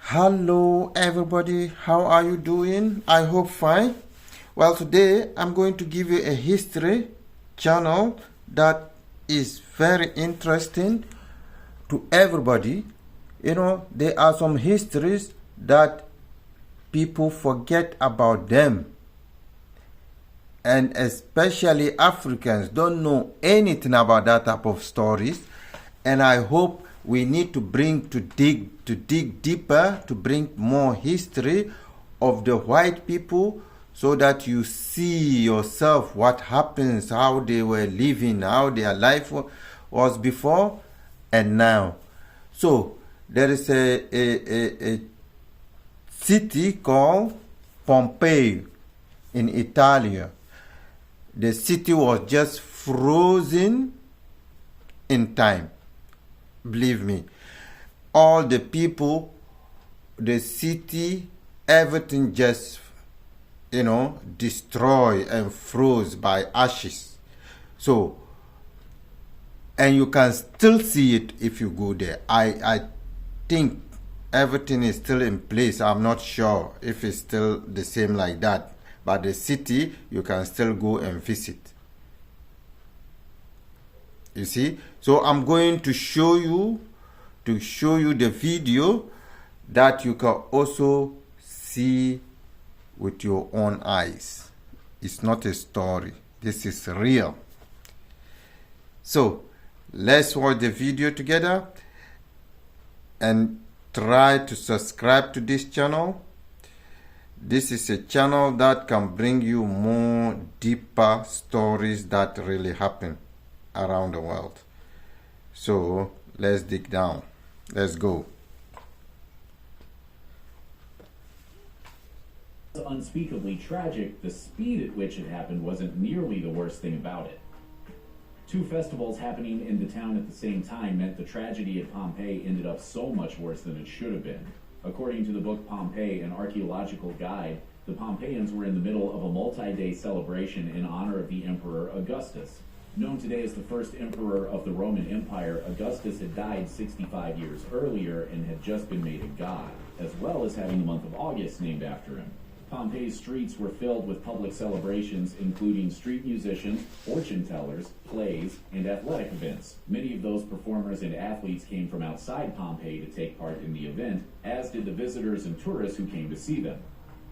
Hello everybody, how are you doing? I hope fine. Well, today I'm going to give you a history channel that is very interesting to everybody. There are some histories that people forget about them, and especially Africans don't know anything about that type of stories. And I hope we need to dig deeper, to bring more history of the white people, so that you see yourself what happens, how they were living, how their life was before and now. So there is a city called Pompeii in Italy. The city was just frozen in time. Believe me, all the people, the city, everything just, destroyed and froze by ashes. So, and you can still see it if you go there. I think everything is still in place. I'm not sure if it's still the same like that. But the city, you can still go and visit. You see? So I'm going to show you the video that you can also see with your own eyes. It's not a story. This is real. So let's watch the video together and try to subscribe to this channel. This is a channel that can bring you more deeper stories that really happen around the world. So let's dig down. Let's go. Unspeakably tragic, the speed at which it happened wasn't nearly the worst thing about it. Two festivals happening in the town at the same time meant the tragedy at Pompeii ended up so much worse than it should have been. According to the book Pompeii, an archaeological guide, the Pompeians were in the middle of a multi-day celebration in honor of the Emperor Augustus. Known today as the first emperor of the Roman Empire, Augustus had died 65 years earlier and had just been made a god, as well as having the month of August named after him. Pompeii's streets were filled with public celebrations, including street musicians, fortune tellers, plays, and athletic events. Many of those performers and athletes came from outside Pompeii to take part in the event, as did the visitors and tourists who came to see them.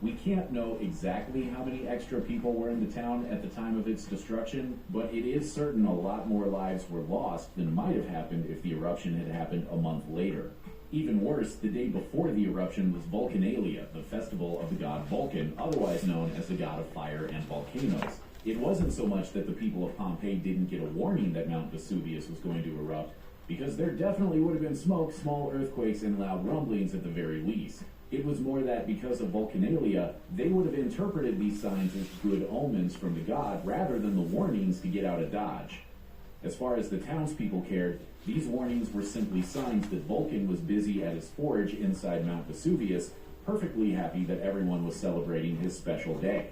We can't know exactly how many extra people were in the town at the time of its destruction, but it is certain a lot more lives were lost than might have happened if the eruption had happened a month later. Even worse, the day before the eruption was Vulcanalia, the festival of the god Vulcan, otherwise known as the god of fire and volcanoes. It wasn't so much that the people of Pompeii didn't get a warning that Mount Vesuvius was going to erupt, because there definitely would have been smoke, small earthquakes, and loud rumblings at the very least. It was more that because of Vulcanalia, they would have interpreted these signs as good omens from the god rather than the warnings to get out of Dodge. As far as the townspeople cared, these warnings were simply signs that Vulcan was busy at his forge inside Mount Vesuvius, perfectly happy that everyone was celebrating his special day.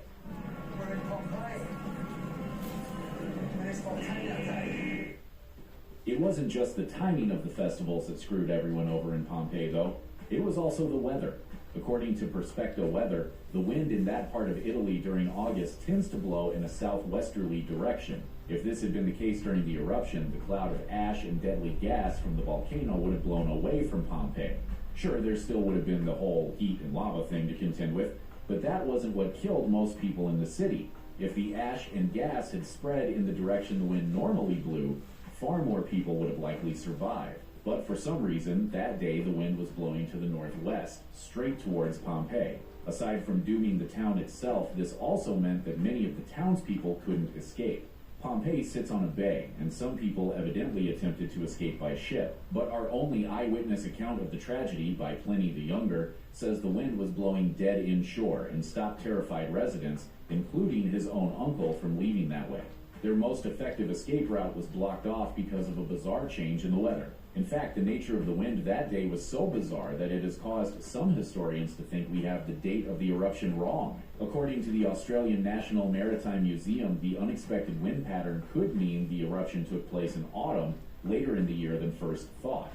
It wasn't just the timing of the festivals that screwed everyone over in Pompeii, though. It was also the weather. According to Perspecto Weather, the wind in that part of Italy during August tends to blow in a southwesterly direction. If this had been the case during the eruption, the cloud of ash and deadly gas from the volcano would have blown away from Pompeii. Sure, there still would have been the whole heat and lava thing to contend with, but that wasn't what killed most people in the city. If the ash and gas had spread in the direction the wind normally blew, far more people would have likely survived. But for some reason, that day the wind was blowing to the northwest, straight towards Pompeii. Aside from dooming the town itself, this also meant that many of the townspeople couldn't escape. Pompeii sits on a bay, and some people evidently attempted to escape by ship, but our only eyewitness account of the tragedy, by Pliny the Younger, says the wind was blowing dead inshore and stopped terrified residents, including his own uncle, from leaving that way. Their most effective escape route was blocked off because of a bizarre change in the weather. In fact, the nature of the wind that day was so bizarre that it has caused some historians to think we have the date of the eruption wrong. According to the Australian National Maritime Museum, the unexpected wind pattern could mean the eruption took place in autumn, later in the year than first thought.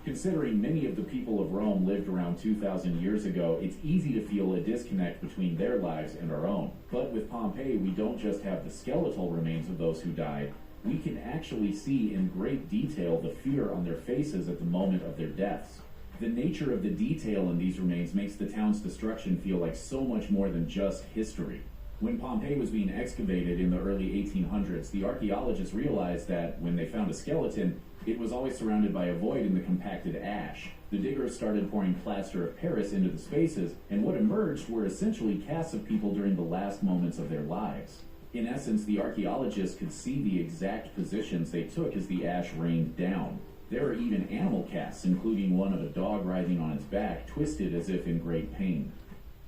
Considering many of the people of Rome lived around 2,000 years ago, it's easy to feel a disconnect between their lives and our own. But with Pompeii, we don't just have the skeletal remains of those who died, we can actually see in great detail the fear on their faces at the moment of their deaths. The nature of the detail in these remains makes the town's destruction feel like so much more than just history. When Pompeii was being excavated in the early 1800s, the archaeologists realized that when they found a skeleton, it was always surrounded by a void in the compacted ash. The diggers started pouring plaster of Paris into the spaces, and what emerged were essentially casts of people during the last moments of their lives. In essence, the archaeologists could see the exact positions they took as the ash rained down. There are even animal casts, including one of a dog writhing on its back, twisted as if in great pain.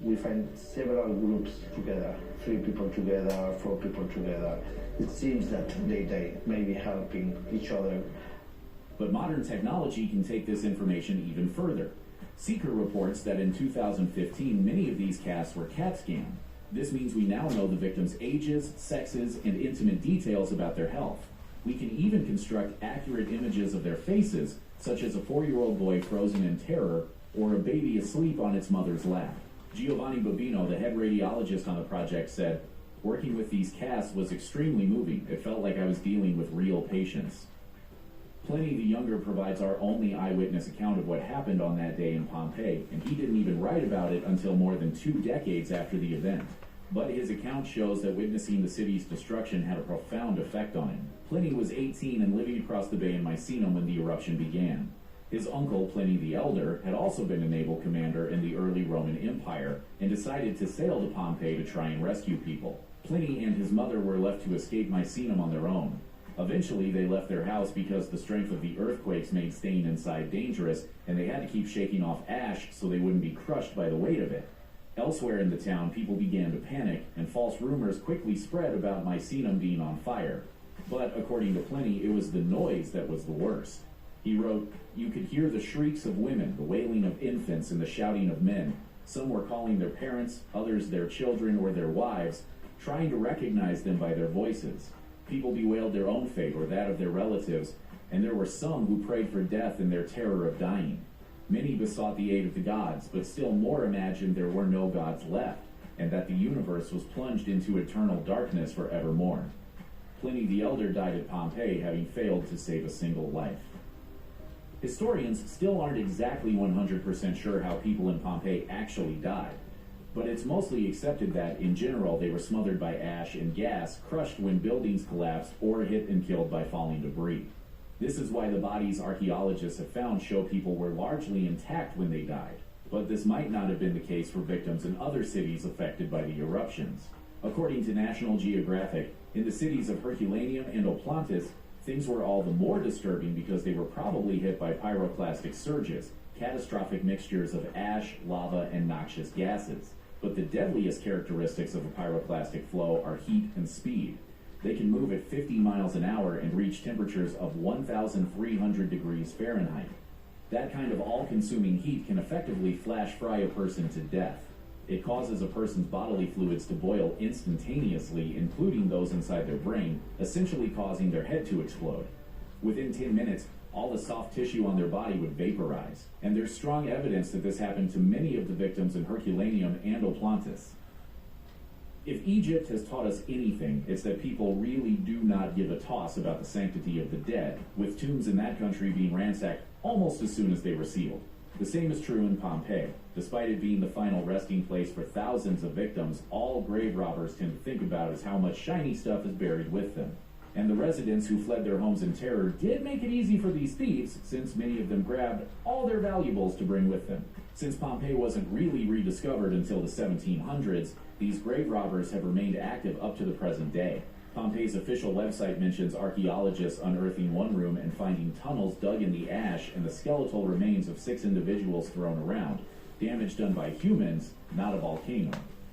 We find several groups together, 3 people together, 4 people together. It seems that they may be helping each other. But modern technology can take this information even further. Seeker reports that in 2015, many of these casts were CAT scanned. This means we now know the victims' ages, sexes, and intimate details about their health. We can even construct accurate images of their faces, such as a 4-year-old boy frozen in terror or a baby asleep on its mother's lap. Giovanni Bobino, the head radiologist on the project, said, "Working with these casts was extremely moving. It felt like I was dealing with real patients." Pliny the Younger provides our only eyewitness account of what happened on that day in Pompeii, and he didn't even write about it until more than 2 decades after the event. But his account shows that witnessing the city's destruction had a profound effect on him. Pliny was 18 and living across the bay in Misenum when the eruption began. His uncle, Pliny the Elder, had also been a naval commander in the early Roman Empire and decided to sail to Pompeii to try and rescue people. Pliny and his mother were left to escape Misenum on their own. Eventually, they left their house because the strength of the earthquakes made staying inside dangerous, and they had to keep shaking off ash so they wouldn't be crushed by the weight of it. Elsewhere in the town, people began to panic, and false rumors quickly spread about Misenum being on fire. But according to Pliny, it was the noise that was the worst. He wrote, "You could hear the shrieks of women, the wailing of infants, and the shouting of men. Some were calling their parents, others their children or their wives, trying to recognize them by their voices. People bewailed their own fate or that of their relatives, and there were some who prayed for death in their terror of dying. Many besought the aid of the gods, but still more imagined there were no gods left, and that the universe was plunged into eternal darkness forevermore." Pliny the Elder died at Pompeii, having failed to save a single life. Historians still aren't exactly 100% sure how people in Pompeii actually died, but it's mostly accepted that, in general, they were smothered by ash and gas, crushed when buildings collapsed, or hit and killed by falling debris. This is why the bodies archaeologists have found show people were largely intact when they died, but this might not have been the case for victims in other cities affected by the eruptions. According to National Geographic, in the cities of Herculaneum and Oplantis, things were all the more disturbing because they were probably hit by pyroclastic surges, catastrophic mixtures of ash, lava, and noxious gases. But the deadliest characteristics of a pyroclastic flow are heat and speed. They can move at 50 miles an hour and reach temperatures of 1,300 degrees Fahrenheit. That kind of all-consuming heat can effectively flash fry a person to death. It causes a person's bodily fluids to boil instantaneously, including those inside their brain, essentially causing their head to explode. Within 10 minutes, all the soft tissue on their body would vaporize. And there's strong evidence that this happened to many of the victims in Herculaneum and Oplantis. If Egypt has taught us anything, it's that people really do not give a toss about the sanctity of the dead, with tombs in that country being ransacked almost as soon as they were sealed. The same is true in Pompeii. Despite it being the final resting place for thousands of victims, all grave robbers tend to think about is how much shiny stuff is buried with them. And the residents who fled their homes in terror did make it easy for these thieves, since many of them grabbed all their valuables to bring with them. Since Pompeii wasn't really rediscovered until the 1700s, these grave robbers have remained active up to the present day. Pompeii's official website mentions archaeologists unearthing one room and finding tunnels dug in the ash and the skeletal remains of 6 individuals thrown around. Damage done by humans, not a volcano.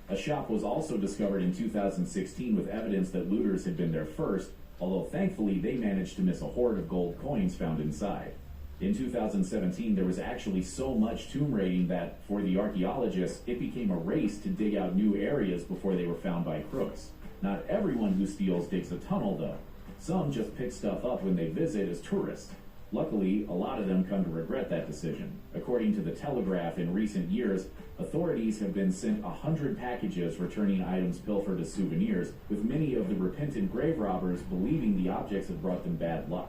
A shop was also discovered in 2016 with evidence that looters had been there first, although thankfully they managed to miss a hoard of gold coins found inside. In 2017, there was actually so much tomb raiding that, for the archaeologists, it became a race to dig out new areas before they were found by crooks. Not everyone who steals digs a tunnel, though. Some just pick stuff up when they visit as tourists. Luckily, a lot of them come to regret that decision. According to the Telegraph, in recent years, authorities have been sent 100 packages returning items pilfered as souvenirs, with many of the repentant grave robbers believing the objects have brought them bad luck.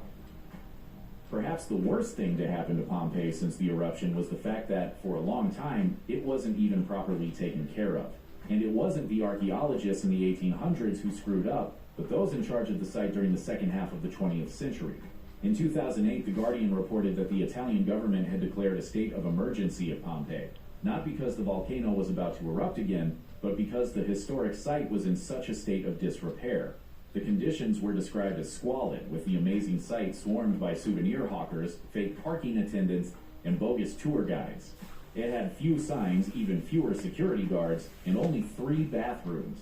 Perhaps the worst thing to happen to Pompeii since the eruption was the fact that, for a long time, it wasn't even properly taken care of. And it wasn't the archaeologists in the 1800s who screwed up, but those in charge of the site during the second half of the 20th century. In 2008, The Guardian reported that the Italian government had declared a state of emergency at Pompeii, not because the volcano was about to erupt again, but because the historic site was in such a state of disrepair. The conditions were described as squalid, with the amazing site swarmed by souvenir hawkers, fake parking attendants, and bogus tour guides. It had few signs, even fewer security guards, and only 3 bathrooms.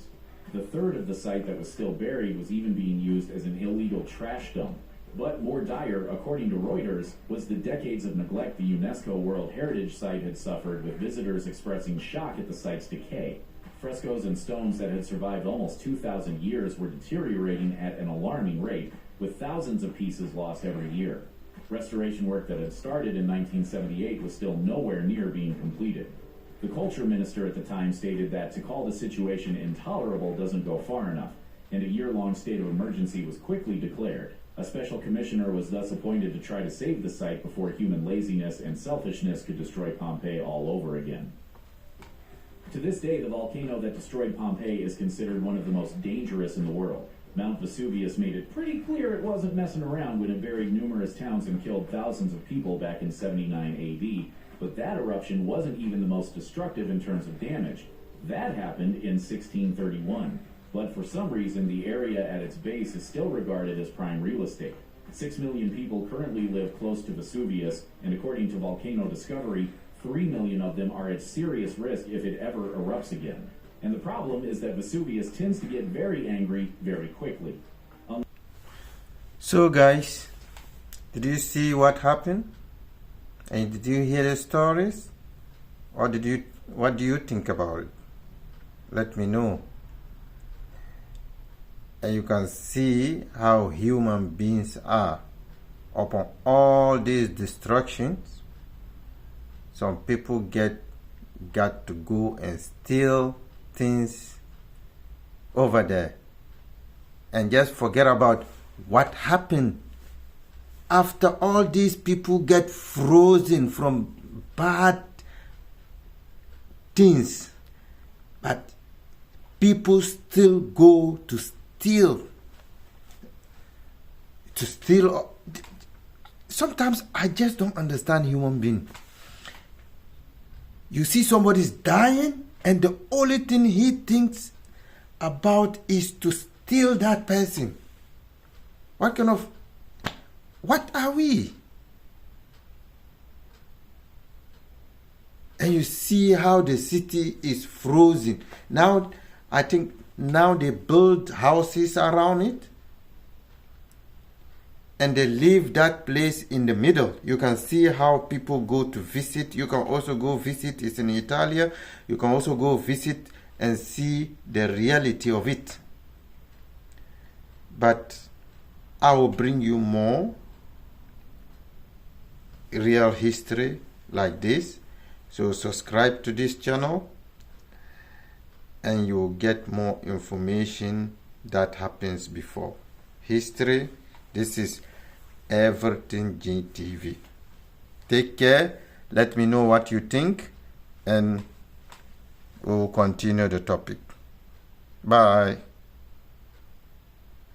The third of the site that was still buried was even being used as an illegal trash dump. But more dire, according to Reuters, was the decades of neglect the UNESCO World Heritage Site had suffered, with visitors expressing shock at the site's decay. Frescoes and stones that had survived almost 2,000 years were deteriorating at an alarming rate, with thousands of pieces lost every year. Restoration work that had started in 1978 was still nowhere near being completed. The culture minister at the time stated that to call the situation intolerable doesn't go far enough, and a year-long state of emergency was quickly declared. A special commissioner was thus appointed to try to save the site before human laziness and selfishness could destroy Pompeii all over again. To this day, the volcano that destroyed Pompeii is considered one of the most dangerous in the world. Mount Vesuvius made it pretty clear it wasn't messing around when it buried numerous towns and killed thousands of people back in 79 AD, but that eruption wasn't even the most destructive in terms of damage. That happened in 1631. But for some reason, the area at its base is still regarded as prime real estate. 6 million people currently live close to Vesuvius, and according to Volcano Discovery, 3 million of them are at serious risk if it ever erupts again. And the problem is that Vesuvius tends to get very angry very quickly. So guys, did you see what happened? And did you hear the stories? Or what do you think about it? Let me know. And you can see how human beings are. Upon all these destructions, some people got to go and steal things over there and just forget about what happened after all these people get frozen from bad things. But people still go to steal. Sometimes I just don't understand human beings. You see somebody's dying and the only thing he thinks about is to steal that person. What are we? And you see how the city is frozen. Now, I think they build houses around it. And they leave that place in the middle. You can see how people go to visit. You can also go visit. It's in Italy. You can also go visit and see the reality of it. But I will bring you more real history like this. So subscribe to this channel and you will get more information that happens before. History. This is Everything GTV. Take care. Let me know what you think and we'll continue the topic. Bye.